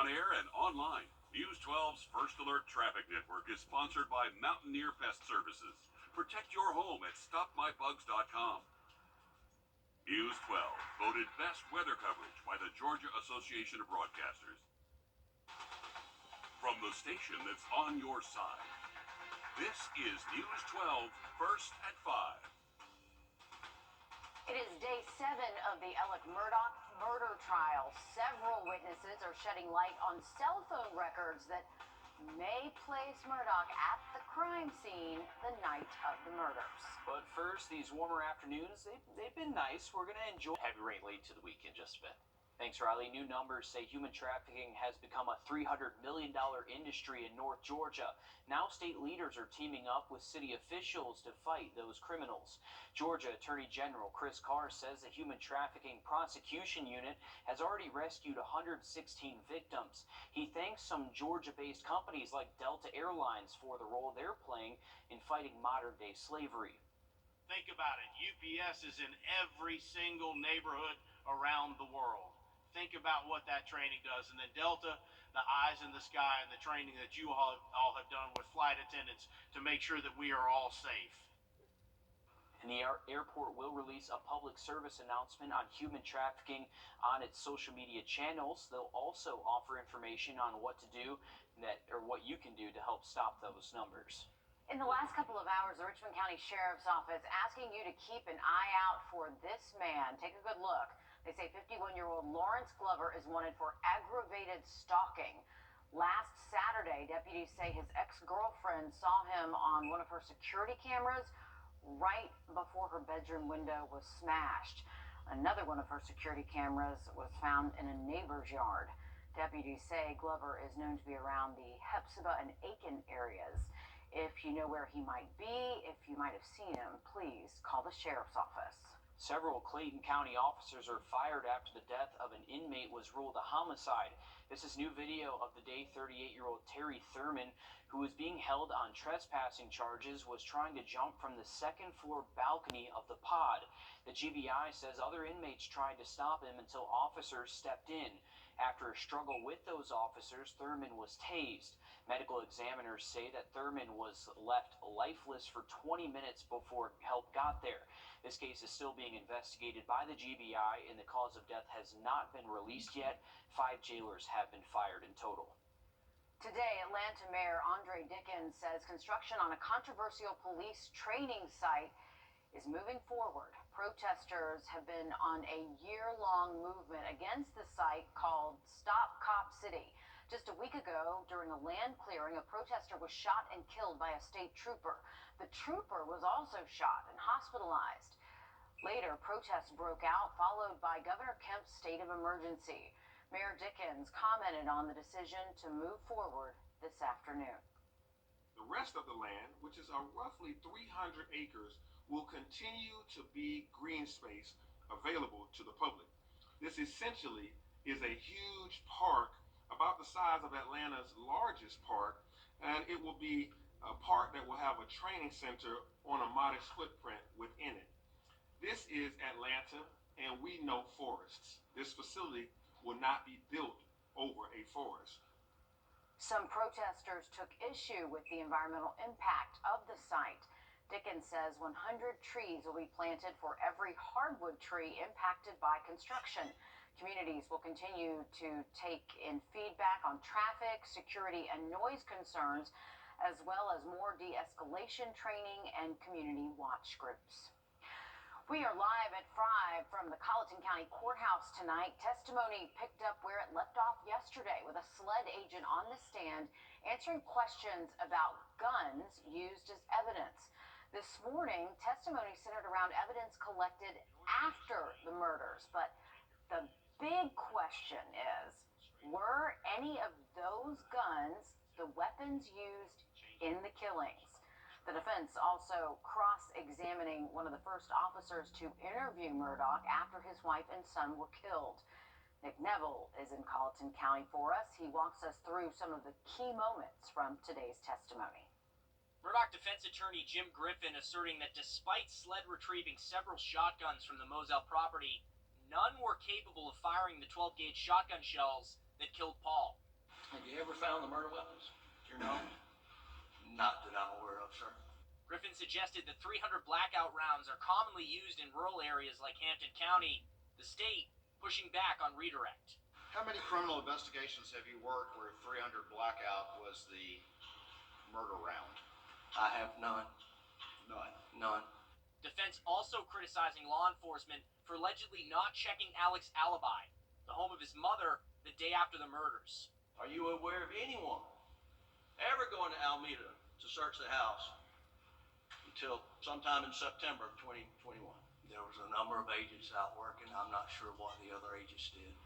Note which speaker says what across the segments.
Speaker 1: On air and online, News 12's First Alert Traffic Network is sponsored by Mountaineer Pest Services. Protect your home at StopMyBugs.com. News 12, voted best weather coverage by the Georgia Association of Broadcasters. From the station that's on your side, this is News 12, First at 5.
Speaker 2: It is day 7 of the Alec Murdaugh murder trial. Several witnesses are shedding light on cell phone records that may place Murdaugh at the crime scene the night of the murders.
Speaker 3: But first, these warmer afternoons, they've been nice. We're going to enjoy heavy rain late to the week in just a bit. Thanks, Riley. New numbers say human trafficking has become a $300 million industry in North Georgia. Now state leaders are teaming up with city officials to fight those criminals. Georgia Attorney General Chris Carr says the Human Trafficking Prosecution Unit has already rescued 116 victims. He thanks some Georgia-based companies like Delta Airlines for the role they're playing in fighting modern-day slavery.
Speaker 4: Think about it. UPS is in every single neighborhood around the world. Think about what that training does. And then Delta, the eyes in the sky, and the training that you all have done with flight attendants to make sure that we are all safe.
Speaker 3: And the airport will release a public service announcement on human trafficking on its social media channels. They'll also offer information on what to do what you can do to help stop those numbers.
Speaker 2: In the last couple of hours, the Richmond County Sheriff's Office asking you to keep an eye out for this man. Take a good look. They say 51-year-old Lawrence Glover is wanted for aggravated stalking. Last Saturday, deputies say his ex-girlfriend saw him on one of her security cameras right before her bedroom window was smashed. Another one of her security cameras was found in a neighbor's yard. Deputies say Glover is known to be around the Hephzibah and Aiken areas. If you know where he might be, if you might have seen him, please call the sheriff's office.
Speaker 3: Several Clayton County officers are fired after the death of an inmate was ruled a homicide. This is new video of the day 38-year-old Terry Thurman, who was being held on trespassing charges, was trying to jump from the second-floor balcony of the pod. The GBI says other inmates tried to stop him until officers stepped in. After a struggle with those officers, Thurman was tased. Medical examiners say that Thurman was left lifeless for 20 minutes before help got there. This case is still being investigated by the GBI, and the cause of death has not been released yet. 5 jailers have been fired in total.
Speaker 2: Today, Atlanta Mayor Andre Dickens says construction on a controversial police training site is moving forward. Protesters have been on a year-long movement against the site called Stop Cop City. Just a week ago, during a land clearing, a protester was shot and killed by a state trooper. The trooper was also shot and hospitalized. Later, protests broke out, followed by Governor Kemp's state of emergency. Mayor Dickens commented on the decision to move forward this afternoon.
Speaker 5: The rest of the land, which is roughly 300 acres, will continue to be green space available to the public. This essentially is a huge park about the size of Atlanta's largest park, and it will be a park that will have a training center on a modest footprint within it. This is Atlanta, and we know forests. This facility will not be built over a forest.
Speaker 2: Some protesters took issue with the environmental impact of the site. Dickens says 100 trees will be planted for every hardwood tree impacted by construction. Communities will continue to take in feedback on traffic, security, and noise concerns, as well as more de-escalation training and community watch groups. We are live at 5 from the Colleton County Courthouse tonight. Testimony picked up where it left off yesterday with a SLED agent on the stand answering questions about guns used as evidence. This morning, testimony centered around evidence collected after the murders. But the big question is, were any of those guns the weapons used in the killings? The defense also cross-examining one of the first officers to interview Murdaugh after his wife and son were killed. Nick Neville is in Colleton County for us. He walks us through some of the key moments from today's testimony.
Speaker 6: Murdaugh defense attorney Jim Griffin asserting that despite SLED retrieving several shotguns from the Moselle property, none were capable of firing the 12-gauge shotgun shells that killed Paul.
Speaker 7: around the murder weapons? Do you know?
Speaker 8: Not that I'm aware of, sir.
Speaker 6: Griffin suggested that 300 blackout rounds are commonly used in rural areas like Hampton County, the state pushing back on redirect.
Speaker 9: How many criminal investigations have you worked where 300 blackout was the murder round?
Speaker 8: I have none. None.
Speaker 6: Defense also criticizing law enforcement for allegedly not checking Alex's alibi, the home of his mother, the day after the murders.
Speaker 7: Are you aware of anyone ever going to Alameda to search the house until sometime in September of 2021?
Speaker 8: There was a number of agents out working. I'm not sure what the other agents did.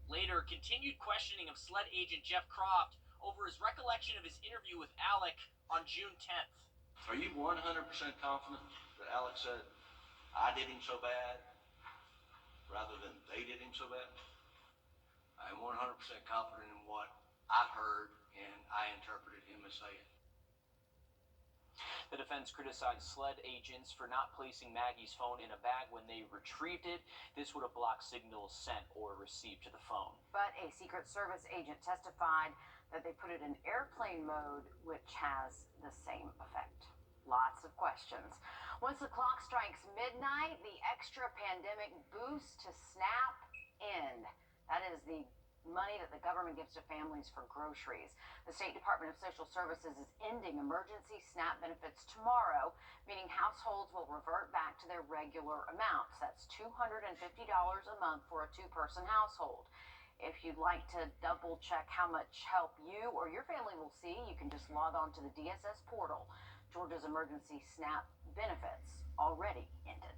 Speaker 6: Later, continued questioning of SLED agent Jeff Croft over his recollection of his interview with Alec on June 10th.
Speaker 7: Are you 100% confident that Alex said, I did him so bad, rather than they did him so bad?
Speaker 8: I'm 100% confident in what I heard and I interpreted him as saying.
Speaker 3: The defense criticized SLED agents for not placing Maggie's phone in a bag when they retrieved it. This would have blocked signals sent or received to the phone.
Speaker 2: But a Secret Service agent testified that they put it in airplane mode, which has the same effect. Lots of questions. Once the clock strikes midnight, the extra pandemic boost to SNAP end. That is the money that the government gives to families for groceries. The State Department of Social Services is ending emergency SNAP benefits tomorrow, meaning households will revert back to their regular amounts. That's $250 a month for a two-person household. If you'd like to double check how much help you or your family will see, you can just log on to the DSS portal. Georgia's emergency SNAP benefits already ended.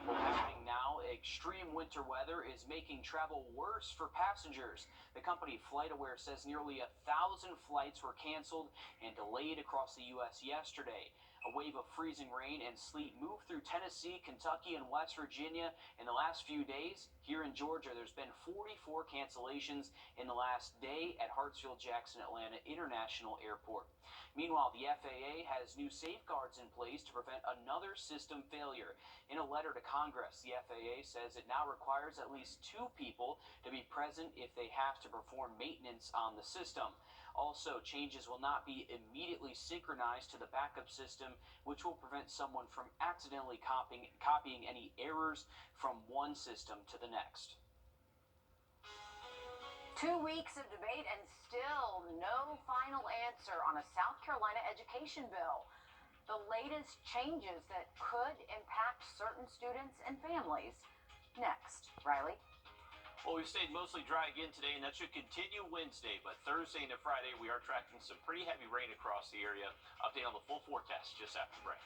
Speaker 3: Happening now, extreme winter weather is making travel worse for passengers. The company FlightAware says nearly 1,000 flights were canceled and delayed across the U.S. yesterday. A wave of freezing rain and sleet moved through Tennessee, Kentucky, and West Virginia in the last few days. Here in Georgia, there's been 44 cancellations in the last day at Hartsfield-Jackson Atlanta International Airport. Meanwhile, the FAA has new safeguards in place to prevent another system failure. In a letter to Congress, the FAA says it now requires at least 2 people to be present if they have to perform maintenance on the system. Also, changes will not be immediately synchronized to the backup system, which will prevent someone from accidentally copying any errors from one system to the next.
Speaker 2: 2 weeks of debate and still no final answer on a South Carolina education bill. The latest changes that could impact certain students and families. Next, Riley.
Speaker 10: Well, we've stayed mostly dry again today, and that should continue Wednesday. But Thursday into Friday, we are tracking some pretty heavy rain across the area. Update on the full forecast just after the break.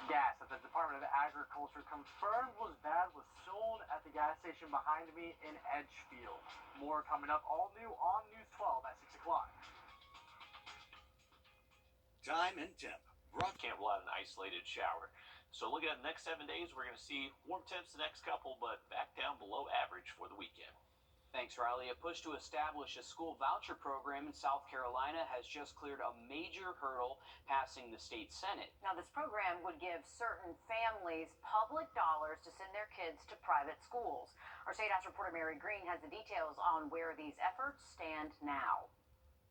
Speaker 11: Gas that the Department of Agriculture confirmed was bad was sold at the gas station behind me in Edgefield. More coming up, all new on News 12 at 6 o'clock.
Speaker 10: Time and temp. Can't rule out an isolated shower. So looking at the next 7 days, we're going to see warm temps the next couple, but back down below average for the weekend.
Speaker 3: Thanks, Riley. A push to establish a school voucher program in South Carolina has just cleared a major hurdle, passing the state Senate.
Speaker 2: Now, this program would give certain families public dollars to send their kids to private schools. Our State House reporter Mary Green has the details on where these efforts stand now.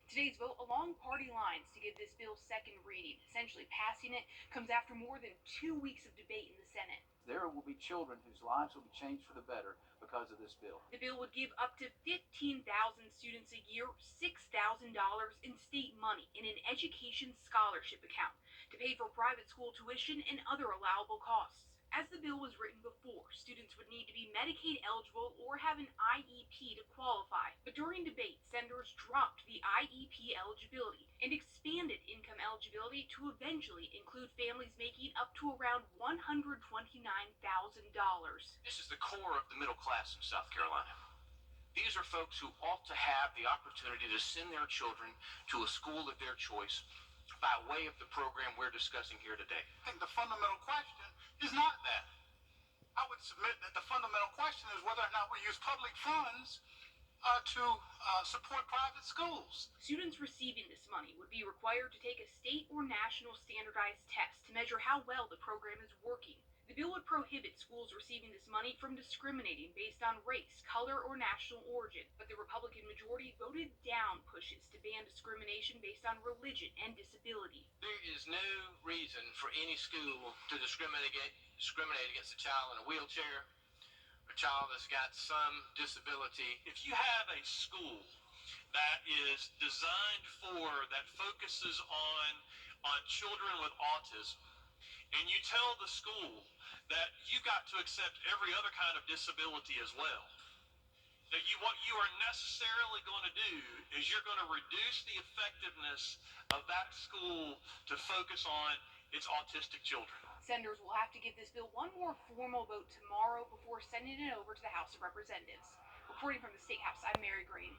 Speaker 12: Today's vote along party lines to give this bill second reading. Essentially passing it comes after more than 2 weeks of debate in the Senate.
Speaker 13: There will be children whose lives will be changed for the better because of this bill.
Speaker 12: The bill would give up to 15,000 students a year $6,000 in state money in an education scholarship account to pay for private school tuition and other allowable costs. As the bill was written before, students would need to be Medicaid eligible or have an IEP to qualify. But during debate, senators dropped the IEP eligibility and expanded income eligibility to eventually include families making up to around $129,000.
Speaker 10: This is the core of the middle class in South Carolina. These are folks who ought to have the opportunity to send their children to a school of their choice by way of the program we're discussing here today.
Speaker 9: I think the fundamental question is not that. I would submit that the fundamental question is whether or not we use public funds to support private schools.
Speaker 12: Students receiving this money would be required to take a state or national standardized test to measure how well the program is working. The bill would prohibit schools receiving this money from discriminating based on race, color, or national origin, but the Republican majority voted down pushes to ban discrimination based on religion and disability.
Speaker 10: There is no reason for any school to discriminate against a child in a wheelchair, a child that's got some disability.
Speaker 1: If you have a school that is designed that focuses on children with autism, and you tell the school that you got to accept every other kind of disability as well, that what you are necessarily going to do is you're going to reduce the effectiveness of that school to focus on its autistic children.
Speaker 12: Senators will have to give this bill one more formal vote tomorrow before sending it over to the House of Representatives. Reporting from the State House, I'm Mary Green.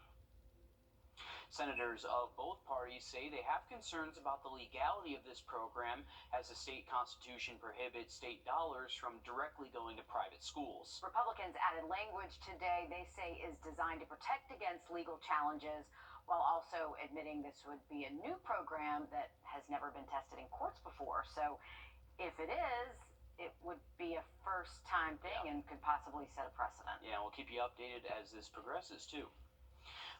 Speaker 3: Senators of both parties say they have concerns about the legality of this program, as the state constitution prohibits state dollars from directly going to private schools.
Speaker 2: Republicans added language today they say is designed to protect against legal challenges, while also admitting this would be a new program that has never been tested in courts before. So if it is, it would be a first-time thing and could possibly set a precedent.
Speaker 3: Yeah, we'll keep you updated as this progresses, too.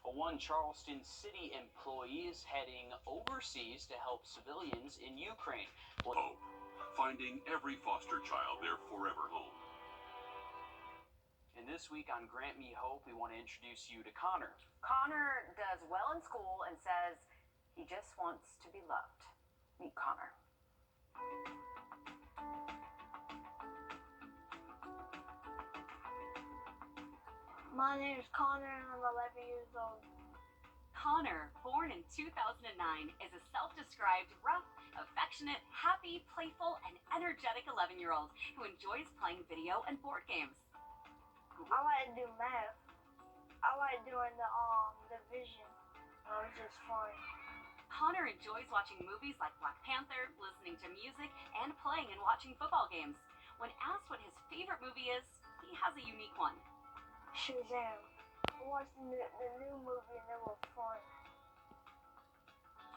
Speaker 3: One Charleston City employee is heading overseas to help civilians in Ukraine.
Speaker 1: Hope, finding every foster child their forever home.
Speaker 3: And this week on Grant Me Hope, we want to introduce you to Connor.
Speaker 2: Connor does well in school and says he just wants to be loved. Meet Connor.
Speaker 14: My name is Connor and I'm 11 years old.
Speaker 15: Connor, born in 2009, is a self-described rough, affectionate, happy, playful, and energetic 11-year-old who enjoys playing video and board games.
Speaker 14: I like to do math. I like doing the division. It's just fun.
Speaker 15: Connor enjoys watching movies like Black Panther, listening to music, and playing and watching football games. When asked what his favorite movie is, he has a unique one.
Speaker 14: Shazam. I watched the new movie and it was fun.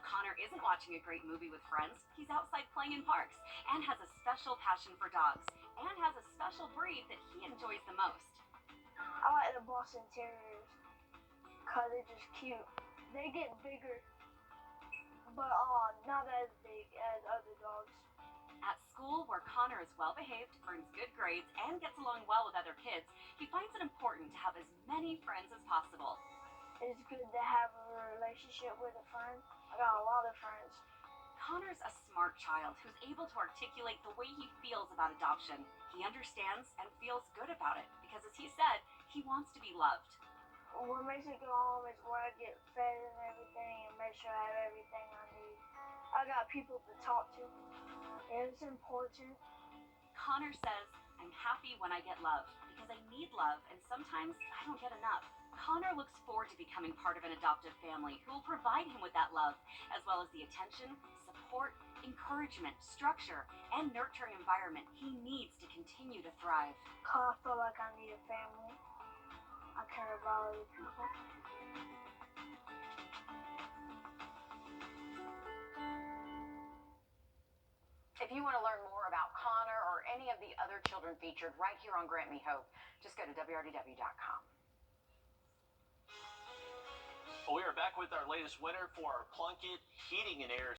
Speaker 15: Connor isn't watching a great movie with friends. He's outside playing in parks and has a special passion for dogs and has a special breed that he enjoys the most.
Speaker 14: I like the Boston Terriers because they're just cute. They get bigger, but not as big as other dogs.
Speaker 15: At school, where Connor is well-behaved, earns good grades, and gets along well with other kids, he finds it important to have as many friends as possible.
Speaker 14: It's good to have a relationship with a friend. I got a lot of friends.
Speaker 15: Connor's a smart child who's able to articulate the way he feels about adoption. He understands and feels good about it because, as he said, he wants to be loved.
Speaker 14: What makes me go home is where I get fed and everything and make sure I have everything I need. I got people to talk to. It's important.
Speaker 15: Connor says, I'm happy when I get love because I need love and sometimes I don't get enough. Connor looks forward to becoming part of an adoptive family who will provide him with that love, as well as the attention, support, encouragement, structure, and nurturing environment he needs to continue to thrive.
Speaker 14: I feel like I need a family. I care about other people.
Speaker 2: If you want to learn more about Connor or any of the other children featured right here on Grant Me Hope, just go to Wrdw.com.
Speaker 3: Well, we are back with our latest winner for our Plunkett Heating and Air